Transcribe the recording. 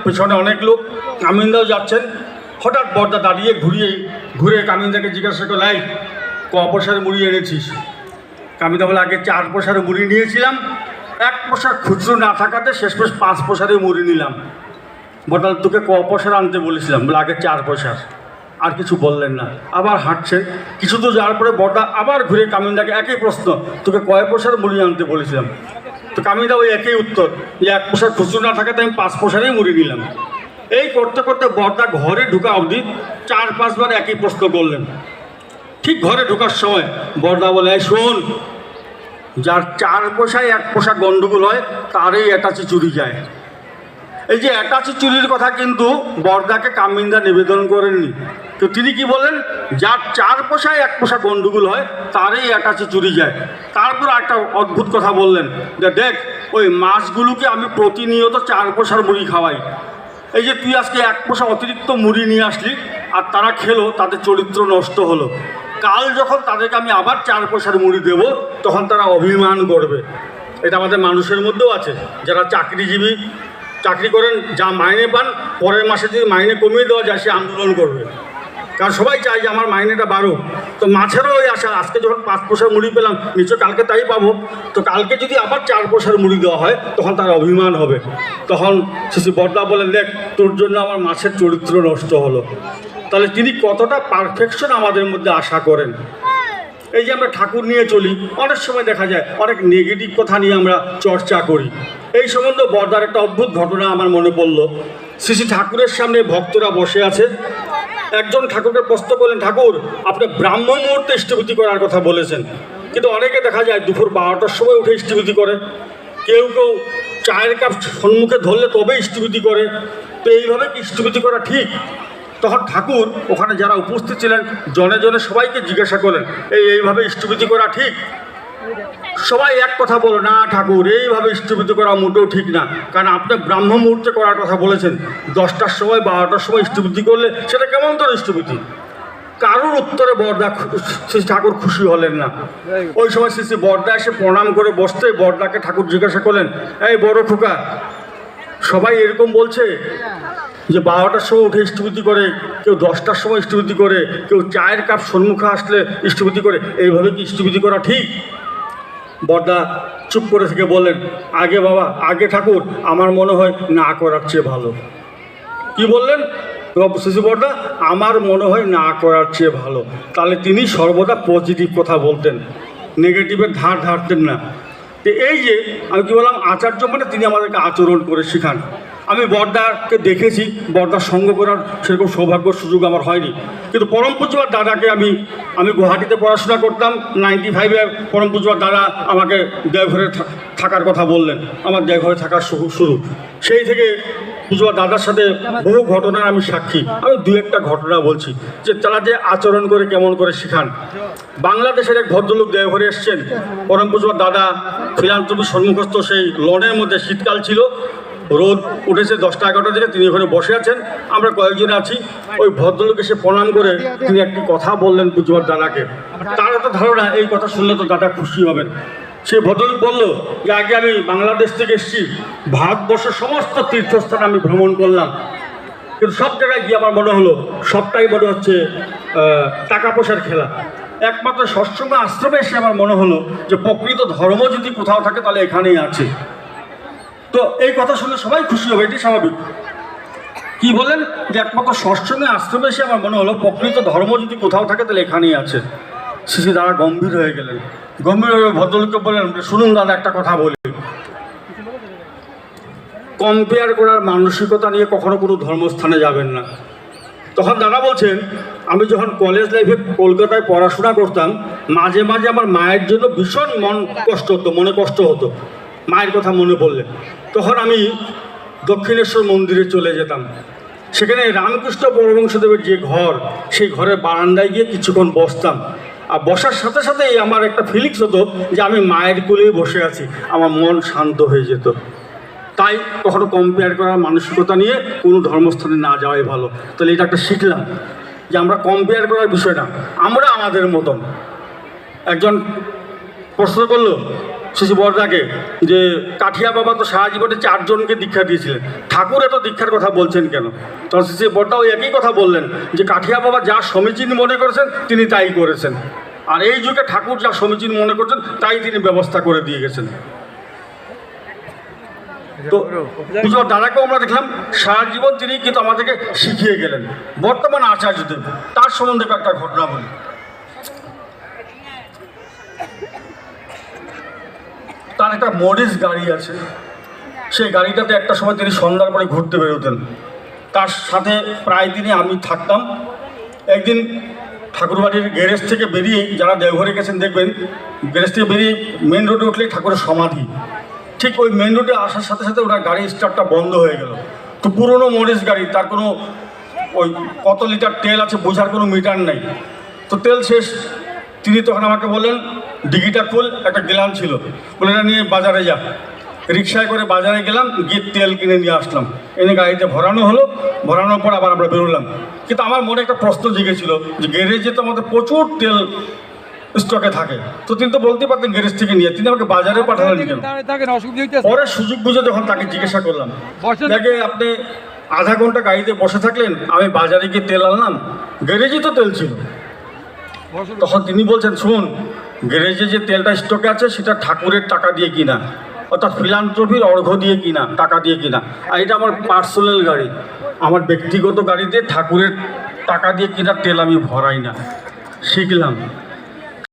পেছনে অনেক লোক কামিন্দাও যাচ্ছেন। হঠাৎ বর্দা দাঁড়িয়ে ঘুরে কামিন্দাকে জিজ্ঞাসা করল, এই ক পয়সার মুড়ি এনেছিস? কামিন্দা বলে, আগে 4 পয়সার মুড়ি নিয়েছিলাম, 1 পয়সা খুচরো না থাকাতে শেষমেশ 5 পয়সারে মুড়ি নিলাম। বর্দা, তোকে ক পয়সার আনতে বলেছিলাম? বলে, আগে 4 পয়সার। আর কিছু বললেন না, আবার হাঁটছেন। কিছু তো যাওয়ার পরে বর্দা আবার ঘুরে কামিন্দাকে একই প্রশ্ন, তোকে কয় পয়সার মুড়ি আনতে বলেছিলাম? তো কামিন্দা ওই একই উত্তর, যে 1 পয়সা খুচরো না থাকাতে আমি 5 পয়সারই মুড়ি নিলাম। এই করতে করতে বর্দা ঘরে ঢুকা অবধি 4-5 বার একই প্রশ্ন করলেন। ঠিক ঘরে ঢোকার সময় বর্দা বলে, এই শোন, যার 4 পয়সায় 1 পয়সা গন্ডগোল হয় তারই অ্যাটাচি চুরি যায়। এই যে অ্যাটাচি চুরির কথা কিন্তু বর্দাকে কামিন্দা নিবেদন করেননি। তো তিনি কি বললেন, যার 4 পয়সায় 1 পয়সা গন্ডগোল হয় তারই অ্যাটাচি চুরি যায়। তারপর একটা অদ্ভুত কথা বললেন, যে দেখ, ওই মাছগুলোকে আমি প্রতিনিয়ত 4 পয়সার মুড়ি খাওয়াই। এই যে তুই আজকে 1 পয়সা অতিরিক্ত মুড়ি নিয়ে আসলি আর তারা খেলো, তাদের চরিত্র নষ্ট হলো। কাল যখন তাদেরকে আমি আবার 4 পয়সার মুড়ি দেবো তখন তারা অভিমান করবে। এটা আমাদের মানুষের মধ্যেও আছে। যারা চাকরিজীবী, চাকরি করেন, যা মাইনে পান, পরের মাসে যদি মাইনে কমিয়ে দেওয়া যায় সে আন্দোলন করবে। কারণ সবাই চায় যে আমার মাইনেটা বাড়ুক। তো মাছেরও ওই আশা, আজকে যখন 5 পয়সার মুড়ি পেলাম, নিশ্চয় কালকে তাই পাবো। তো কালকে যদি আবার 4 পয়সার মুড়ি দেওয়া হয় তখন তার অভিমান হবে। তখন শ্রী বর্দা বলেন, দেখ, তোর জন্য আমার মাছের চরিত্র নষ্ট হলো। তাহলে তিনি কতটা পারফেকশন আমাদের মধ্যে আশা করেন। এই যে আমরা ঠাকুর নিয়ে চলি, অনেক সময় দেখা যায় অনেক নেগেটিভ কথা নিয়ে আমরা চর্চা করি। এই সম্বন্ধে বর্দার একটা অদ্ভুত ঘটনা আমার মনে পড়ল। শ্রী ঠাকুরের সামনে ভক্তরা বসে আছে। একজন ঠাকুরকে প্রশ্ন করলেন, ঠাকুর, আপনি ব্রাহ্ম মুহূর্তে ইষ্টভূতি করার কথা বলেছেন, কিন্তু অনেকে দেখা যায় দুপুর 12টার সময় উঠে ইষ্টভূতি করে। কেউ চায়ের কাপ সম্মুখে ধরলে তবে ইষ্টভূতি করে। তো এইভাবে কি ইষ্টভূতি করা ঠিক? তখন ঠাকুর ওখানে যারা উপস্থিত ছিলেন জনে জনে সবাইকে জিজ্ঞাসা করেন, এইভাবে ইষ্টভূতি করা ঠিক? সবাই এক কথা বলো, না ঠাকুর, এইভাবে ইষ্টভূতি করা মোটেও ঠিক না। কারণ আপনি ব্রাহ্ম মুহূর্তে করার কথা বলেছেন, 10টার সময় 12টার সময় ইষ্টভূতি করলে সেটা কেমন তোর ইষ্টভূতি? কারোর উত্তরে বর্দা শ্রী ঠাকুর খুশি হলেন না। ওই সময় শ্রী বর্দা এসে প্রণাম করে বসতে বর্দাকে ঠাকুর জিজ্ঞাসা করলেন, এই বড় খোকা, সবাই এরকম বলছে যে 12টার সময় উঠে ইষ্টভূতি করে, কেউ 10টার সময় ইষ্টভূতি করে, কেউ চায়ের কাপ সম্মুখে আসলে ইষ্টভূতি করে, এইভাবে কি ইষ্টভূতি করা ঠিক? বর্দা চুপ করে থেকে বললেন, আগে বাবা, আগে ঠাকুর, আমার মনে হয় না করার চেয়ে ভালো। কি বললেন শ্রী বর্দা? আমার মনে হয় না করার চেয়ে ভালো। তাহলে তিনি সর্বদা পজিটিভ কথা বলতেন, নেগেটিভের ধার ধারতেন না। তো এই যে আমি কি বললাম, আচার্য মানে তিনি আমাদেরকে আচরণ করে শেখান। আমি বর্দাকে দেখেছি, বর্দার সঙ্গ করার সেরকম সৌভাগ্য সুযোগ আমার হয়নি, কিন্তু পরম পূজ্যপাদ দাদাকে আমি গুয়াহাটিতে পড়াশোনা করতাম। 95-এ পরম পূজ্যপাদ দাদা আমাকে দেওঘরে থাকার কথা বললেন। আমার দেওঘরে থাকার শুরু। সেই থেকে পূজ্যপাদ দাদার সাথে বহু ঘটনার আমি সাক্ষী। আমি 2-1টা ঘটনা বলছি, যে তারা যে আচরণ করে কেমন করে শেখান। বাংলাদেশের এক ভদ্রলোক দেওঘরে এসছেন। পরম পূজ্যপাদ দাদা ফিলান্থ্রপি সম্মুখস্থ সেই লনের মধ্যে, শীতকাল ছিল, রোদ উঠেছে 10টা-11টার দিকে, তিনি ওখানে বসে আছেন, আমরা কয়েকজনে আছি। ওই ভদ্রলোক এসে প্রণাম করে তিনি একটি কথা বললেন পূজ্যপাদ দাদাকে। তার তো ধারণা এই কথা শুনলে তো দাদা খুশি হবেন। সেই ভদ্রলোক বলল যে, আগে আমি বাংলাদেশ থেকে এসেছি, ভারতবর্ষের সমস্ত তীর্থস্থান আমি ভ্রমণ করলাম, কিন্তু সব জায়গায় গিয়ে আমার মনে হলো সবটাই মনে হচ্ছে টাকা পয়সার খেলা। একমাত্র সৎসঙ্গ আশ্রমে এসে আমার মনে হলো যে প্রকৃত ধর্ম যদি কোথাও থাকে তাহলে এখানেই আছে। তো এই কথা শুনলে সবাই খুশি হবে, এটি স্বাভাবিক। কি বলেন, যে একমাত্র সৎসঙ্গে আশ্রমে এসে আমার মনে হলো প্রকৃত ধর্ম যদি কোথাও থাকে তাহলে এখানেই আছে। শ্রী দাদা গম্ভীর হয়ে গেলেন। গম্ভীর হয়ে ভদ্রলোককে বললেন, শুনুন দাদা, একটা কথা বলি, কম্পেয়ার করার মানসিকতা নিয়ে কখনো কোনো ধর্মস্থানে যাবেন না। তখন দাদা বলছেন, আমি যখন কলেজ লাইফে কলকাতায় পড়াশোনা করতাম, মাঝে মাঝে আমার মায়ের জন্য ভীষণ মনে কষ্ট হতো মায়ের কথা মনে পড়লে। তখন আমি দক্ষিণেশ্বর মন্দিরে চলে যেতাম। সেখানে রামকৃষ্ণ পরমহংসদেবের যে ঘর, সেই ঘরের বারান্দায় গিয়ে কিছুক্ষণ বসতাম। আর বসার সাথে সাথেই আমার একটা ফিলিংস হতো যে আমি মায়ের কোলেই বসে আছি, আমার মন শান্ত হয়ে যেত। তাই কখনো কম্পেয়ার করার মানসিকতা নিয়ে কোনো ধর্মস্থানে না যাওয়াই ভালো। তাহলে এটা একটা শিখলাম যে আমরা কম্পেয়ার করার বিষয়টা, আমরা আমাদের মতন। একজন প্রশ্ন করলো শ্রী বরদাকে যে কাঠিয়া বাবা তো সারা জীবনে 4 জনকে দীক্ষা দিয়েছিলেন, ঠাকুর এত দীক্ষার কথা বলছেন কেন? তখন শ্রী বরদা ওই একই কথা বললেন যে কাঠিয়া বাবা যা সমীচীন মনে করেছেন তিনি তাই করেছেন, আর এই যুগে ঠাকুর যা সমীচীন মনে করছেন তাই তিনি ব্যবস্থা করে দিয়ে গেছেন। তো পুজোর দাদাকেও আমরা দেখলাম সারা জীবন তিনি কিন্তু আমাদেরকে শিখিয়ে গেলেন। বর্তমান আচার্যদেব তার সম্বন্ধে একটা ঘটনা বলি। তার একটা মরিস গাড়ি আছে, সেই গাড়িটাতে একটা সময় তিনি সন্ধ্যার পরে ঘুরতে বেরোতেন, তার সাথে প্রায় দিনই আমি থাকতাম। একদিন ঠাকুরবাড়ির গ্যারেজ থেকে বেরিয়ে, যারা দেওঘরে গেছেন দেখবেন, গ্যারেজ থেকে বেরিয়ে মেন রোডে উঠলেই ঠাকুরের সমাধি, ঠিক ওই মেন রোডে আসার সাথে সাথে ওনার গাড়ি স্টার্টটা বন্ধ হয়ে গেল। তো পুরনো মরিস গাড়ি, তার কোনো ওই কত লিটার তেল আছে বোঝার কোনো মিটার নেই। তো তেল শেষ, তিনি তখন আমাকে বললেন ডিগিটা খুল, একটা গেলান ছিল, বলে এটা নিয়ে বাজারে যা। রিক্সায় করে বাজারে গেলাম, গিয়ে তেল কিনে নিয়ে আসলাম, এনে গাড়িতে ভরানো হলো। ভরানোর পর আবার আমরা বেরোলাম। কিন্তু আমার মনে একটা প্রশ্ন জেগেছিল যে গ্যারেজে তো আমাদের প্রচুর তেল স্টকে থাকে, তো তিনি তো বলতে পারতেন গ্যারেজ থেকে নিয়ে, তিনি আমাকে বাজারে পাঠালেন কেন? পরে সুযোগ বুঝে যখন তাকে জিজ্ঞাসা করলাম, দেখে আপনি আধা ঘন্টা গাড়িতে বসে থাকলেন, আমি বাজারে গিয়ে তেল আনলাম, গ্যারেজে তো তেল ছিল। তখন তিনি বলছেন, শুন, গ্যারেজে যে তেলটা স্টকে আছে সেটা ঠাকুরের টাকা দিয়ে কিনা, অর্থাৎ ফিলান্থ্রপির অর্ঘ্য দিয়ে কিনা, টাকা দিয়ে কিনা। আর এটা আমার পার্সোনাল গাড়ি, আমার ব্যক্তিগত গাড়িতে ঠাকুরের টাকা দিয়ে কিনা তেল আমি ভরাই না। শিখলাম।